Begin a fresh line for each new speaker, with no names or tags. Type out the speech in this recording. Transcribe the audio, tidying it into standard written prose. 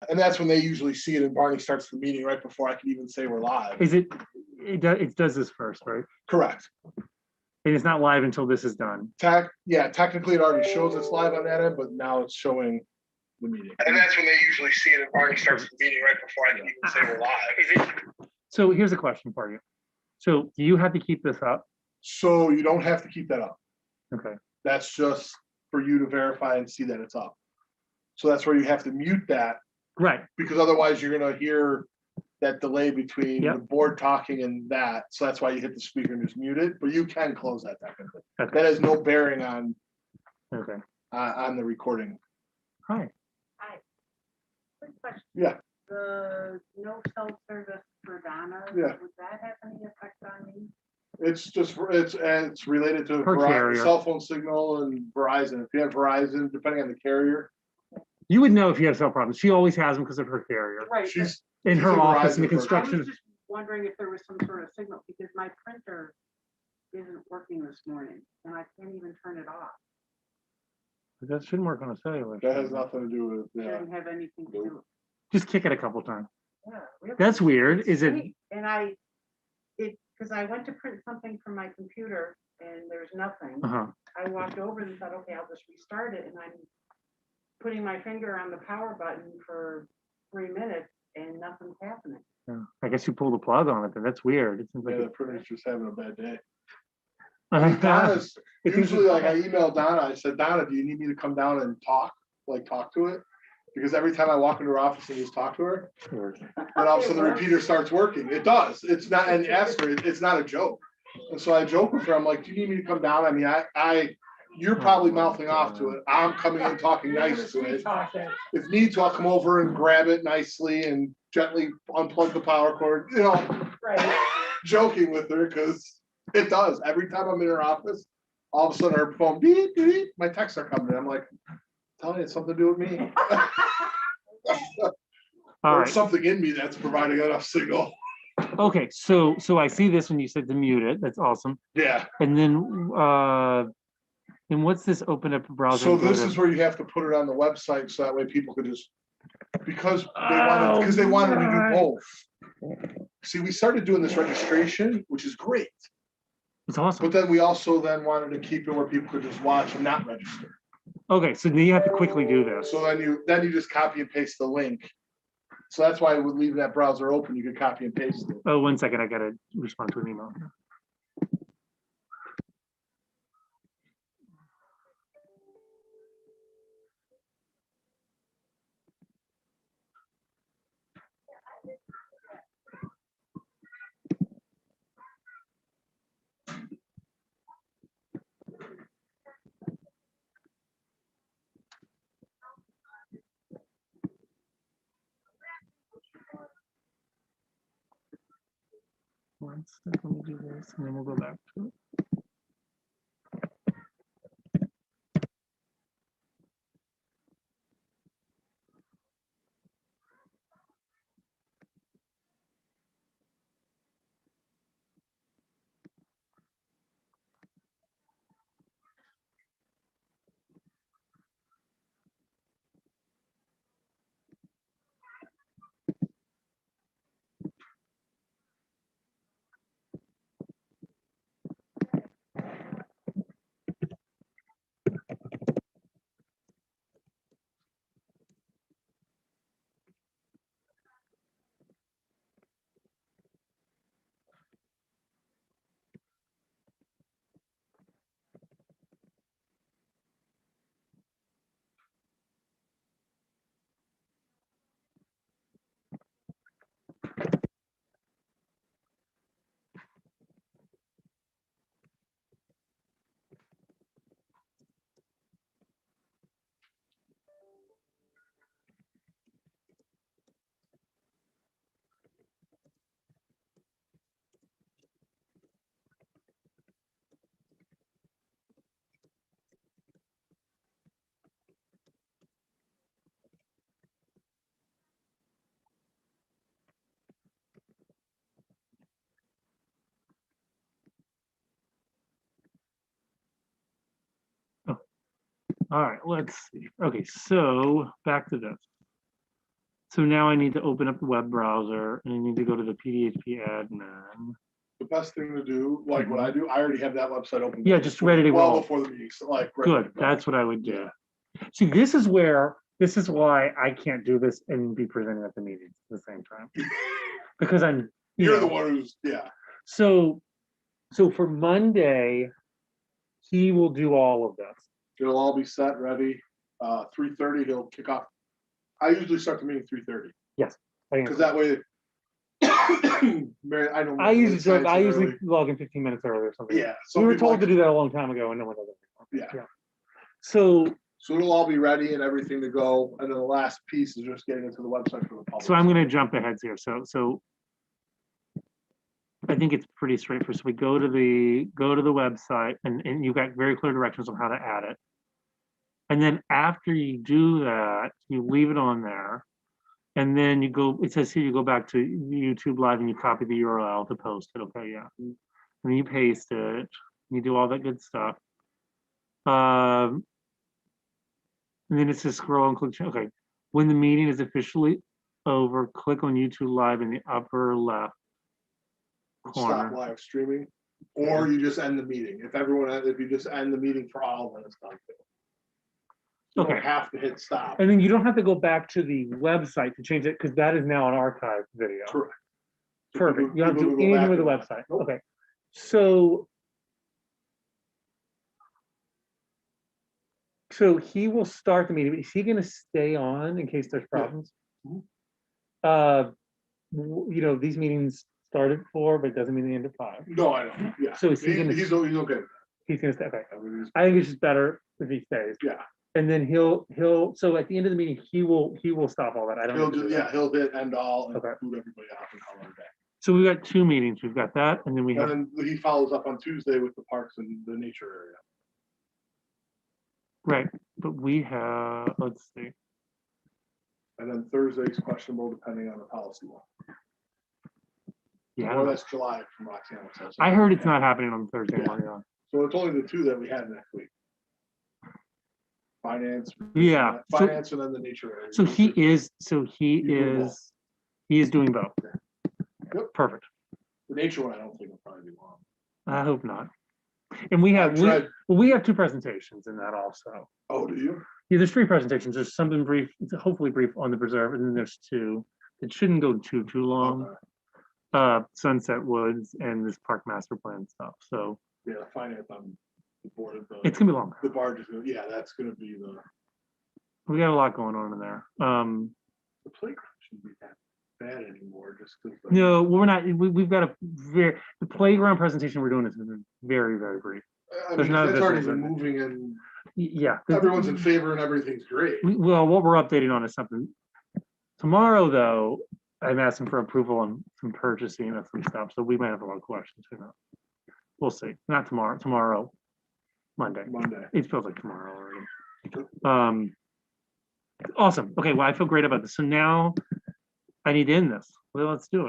And that's when they usually see it, and Barney starts the meeting right before I can even say we're live.
Is it does this first, right?
Correct.
And it's not live until this is done.
Yeah, technically it already shows it's live on that end, but now it's showing the meeting. And that's when they usually see it, and Barney starts the meeting right before I can even say we're live.
So here's a question for you. So do you have to keep this up?
So you don't have to keep that up.
Okay.
That's just for you to verify and see that it's up. So that's where you have to mute that.
Right.
Because otherwise you're going to hear that delay between
Yep.
the board talking and that. So that's why you hit the speaker and just mute it, but you can close that technically.
Okay.
That has no bearing on the recording.
Hi.
Hi. Quick question.
Yeah.
The no cell service for Donna,
Yeah.
would that have any effect on me?
It's just, it's related to
Her carrier.
cell phone signal and Verizon. If you have Verizon, depending on the carrier.
You would know if you had cell problems. She always has them because of her carrier.
Right.
She's
In her
a
office in the
Verizon person.
I
construction.
was just wondering if there was some sort of signal because my printer isn't working this morning and I can't even turn it off.
That shouldn't work on a cellular.
That has nothing to do with,
It doesn't have anything to do with
Just kick it a couple times.
yeah, really.
That's weird. Is it?
Sweet. And because I went to print something from my computer and there's nothing. I walked over and thought, okay, I'll just restart it. And I'm putting my finger on the power button for 3 minutes and nothing's happening.
Yeah. I guess you pull the plug on it, then that's weird. It seems like
the printer's just having a bad day.
it-
Donna's
It seems
usually like I emailed Donna, I said, Donna, do you need me to come down and talk to it? Because every time I walk into her office and just talk to her, then all of a sudden the repeater starts working. It does. It's not, and ask her, it's not a joke. And so I joke with her, I'm like, do you need me to come down? I mean, you're probably mouthing off to it. I'm coming in talking nice to it. If need to, I'll come over and grab it nicely and gently unplug the power cord, joking with her because it does. Every time I'm in her office, all of a sudden her phone beep, beep, my texts are coming in. I'm like, telling you it's something to do with me.
All
There's
right.
something in me that's providing enough signal.
Okay. So I see this when you said to mute it. That's awesome.
Yeah.
And then what's this open up browser?
So this is where you have to put it on the website so that way people could just because they wanted to do both. See, we started doing this registration, which is great.
It's awesome.
But then we also wanted to keep it where people could just watch and not register.
Okay, so then you have to quickly do this.
So then you just copy and paste the link. So that's why with leaving that browser open, you could copy and paste it.
Oh, 1 second, I gotta respond to an email. One second, let me do this, and then we'll go back to it. All right, let's see. Okay, so back to this. So now I need to open up the web browser and I need to go to the PDHP admin.
The best thing to do, like what I do, I already have that website open.
Yeah, just ready to
Well
go.
before the meeting, so like. ready
Good,
to go.
that's what I would do. See, this is why I can't do this and be presenting at the meetings at the same time. Because I'm, you
You're the
know,
one who's, yeah,
so for Monday, he will do all of this.
it'll all be set, ready. 3:30, he'll kick off. I usually start the meeting 3:30, because that way. Mary, I know.
I usually
signs it
usually
early.
log in 15 minutes early or something.
Yeah.
We
some
were
people
told to
like-
do that a long time ago and no one does it anymore.
Yeah.
So
So it'll all be ready and everything to go, and then the last piece is just getting into the website for the public.
So I'm gonna jump ahead here. So I think it's pretty straightforward. So we go to the website and you've got very clear directions on how to add it. And then after you do that, you leave it on there. And then you go, it says here, you go back to YouTube Live and you copy the URL to post it. Okay, yeah. And then you paste it, you do all that good stuff. And then it says scroll and click, okay. When the meeting is officially over, click on YouTube Live in the upper left
Stop
corner.
live streaming, or you just end the meeting. If you just end the meeting for all, then it's done. You don't
Okay.
have to hit stop.
And then you don't have to go back to the website to change it because that is now an archived video.
Correct. So
Perfect.
people-
You don't have to
people
do
go back
anything with the
and-
website.
Nope.
Okay. So he will start the meeting. Is he gonna stay on in case there's problems?
Mhm.
You know, these meetings start at 4, but it doesn't mean they end at 5.
No, I don't, yeah.
So is he gonna-
He's okay.
He's gonna stay, okay.
I mean,
I think it's just better if he stays.
Yeah.
And then so at the end of the meeting, he will stop all that. I don't.
He'll
have to
do,
do that.
yeah, he'll hit end all and
Okay.
boot everybody off and call it a day.
So we've got 2 meetings. We've got that, and then we have,
And then he follows up on Tuesday with the parks and the nature area.
right, but we have, let's see.
And then Thursday's questionable depending on the policy law.
Yeah, I
Or
don't know.
that's July from Roxanne. says.
I heard it's not happening on Thursday
Yeah.
morning. on-
So it's only the 2 that we had next week. Finance.
Yeah, so-
Finance and then the nature area.
So he is doing both.
Yep.
Perfect.
The nature one, I don't think will probably be long.
I hope not. And we have,
I've tried-
we have 2 presentations in that also.
Oh, do you?
Yeah, there's 3 presentations. There's something brief, hopefully brief on the preserve, and then there's 2. It shouldn't go too long.
Okay.
Sunset Woods and this park master plan stuff. So
Yeah, finance on the board of the,
it's gonna be long.
the barge is, yeah, that's gonna be
We got a lot going on in there.
the playground shouldn't be that bad anymore, just because.
No, we're not, we've got the playground presentation we're doing is very, very brief.
I
there's
mean,
none of
it's
this
already
was
been
in-
moving and
Yeah.
everyone's in favor and everything's great.
Well, what we're updating on is something. Tomorrow, though, I'm asking for approval on some purchasing of some stuff, so we might have a lot of questions. Who knows? We'll see. Not tomorrow, Monday.
Monday.
It feels like tomorrow already. Awesome. Okay, well, I feel great about this. So now I need to end this. Well, let's do it.